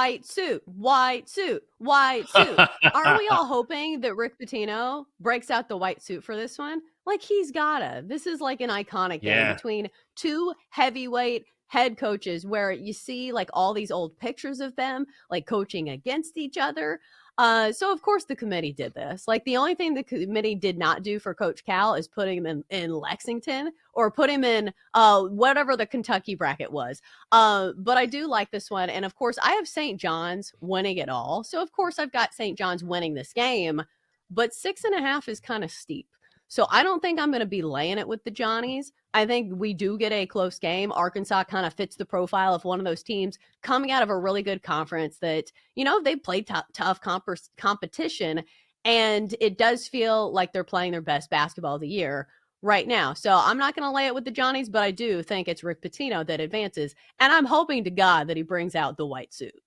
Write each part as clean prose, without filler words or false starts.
white suit, white suit, white suit. Aren't we all hoping that Rick Pitino breaks out the white suit for this one? Like, he's gotta. This is like an iconic game between two heavyweight head coaches where you see like all these old pictures of them like coaching against each other. So of course the committee did this. Like, the only thing the committee did not do for Coach Cal is put him in Lexington or put him in whatever the Kentucky bracket was. But I do like this one. And of course I have St. John's winning it all. So of course I've got St. John's winning this game, but 6.5 is kind of steep. So I don't think I'm going to be laying it with the Johnnies. I think we do get a close game. Arkansas kind of fits the profile of one of those teams coming out of a really good conference that, you know, they played tough competition, and it does feel like they're playing their best basketball of the year right now. So I'm not going to lay it with the Johnnies, but I do think it's Rick Pitino that advances, and I'm hoping to God that he brings out the white suit.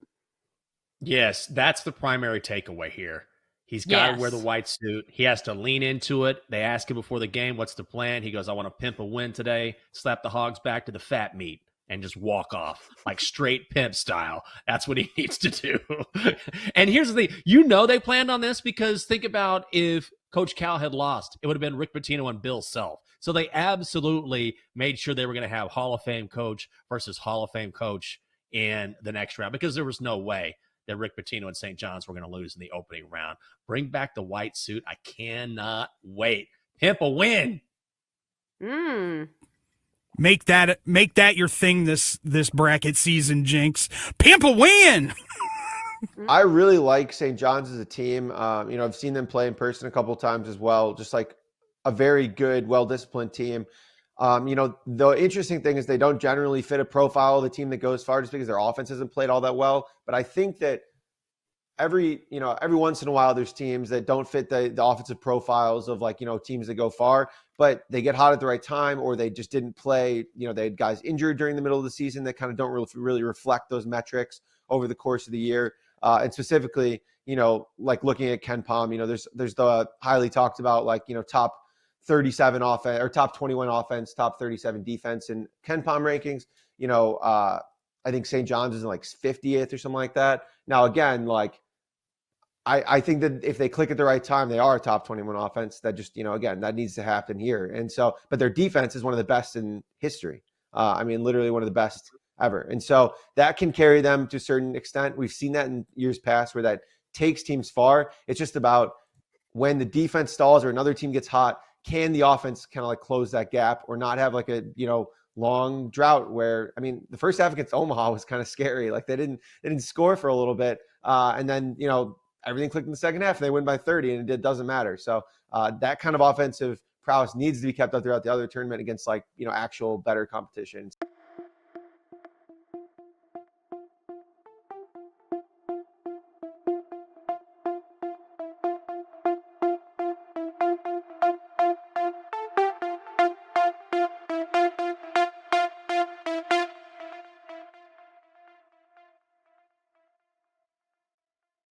Yes, that's the primary takeaway here. He's got to wear the white suit. He has to lean into it. They ask him before the game, what's the plan? He goes, I want to pimp a win today, slap the hogs back to the fat meat, and just walk off like straight pimp style. That's what he needs to do. And here's the thing. You know they planned on this because think about if Coach Cal had lost, it would have been Rick Pitino and Bill Self. So they absolutely made sure they were going to have Hall of Fame coach versus Hall of Fame coach in the next round because there was no way that Rick Pitino and St. John's were going to lose in the opening round. Bring back the white suit. I cannot wait. Pimp a win. Make that your thing this bracket season, Jinx. Pimp a win. I really like St. John's as a team. I've seen them play in person a couple of times as well. Just like a very good, well-disciplined team. The interesting thing is they don't generally fit a profile of the team that goes far just because their offense hasn't played all that well. But I think that every once in a while there's teams that don't fit the offensive profiles of teams that go far, but they get hot at the right time, or they just didn't play. They had guys injured during the middle of the season that kind of don't really reflect those metrics over the course of the year. And specifically, like looking at Ken Pom, there's the highly talked about top 37 offense or top 21 offense, top 37 defense in Ken Pom rankings. I think St. John's is in 50th or something like that. Now, again, I think that if they click at the right time, they are a top 21 offense. That just, again, that needs to happen here. And so, but their defense is one of the best in history. Literally one of the best ever. And so that can carry them to a certain extent. We've seen that in years past where that takes teams far. It's just about when the defense stalls or another team gets hot, can the offense kind of close that gap or not have a long drought where, the first half against Omaha was kind of scary. They didn't score for a little bit. And then, everything clicked in the second half and they win by 30 and it doesn't matter. So that kind of offensive prowess needs to be kept up throughout the other tournament against actual better competition.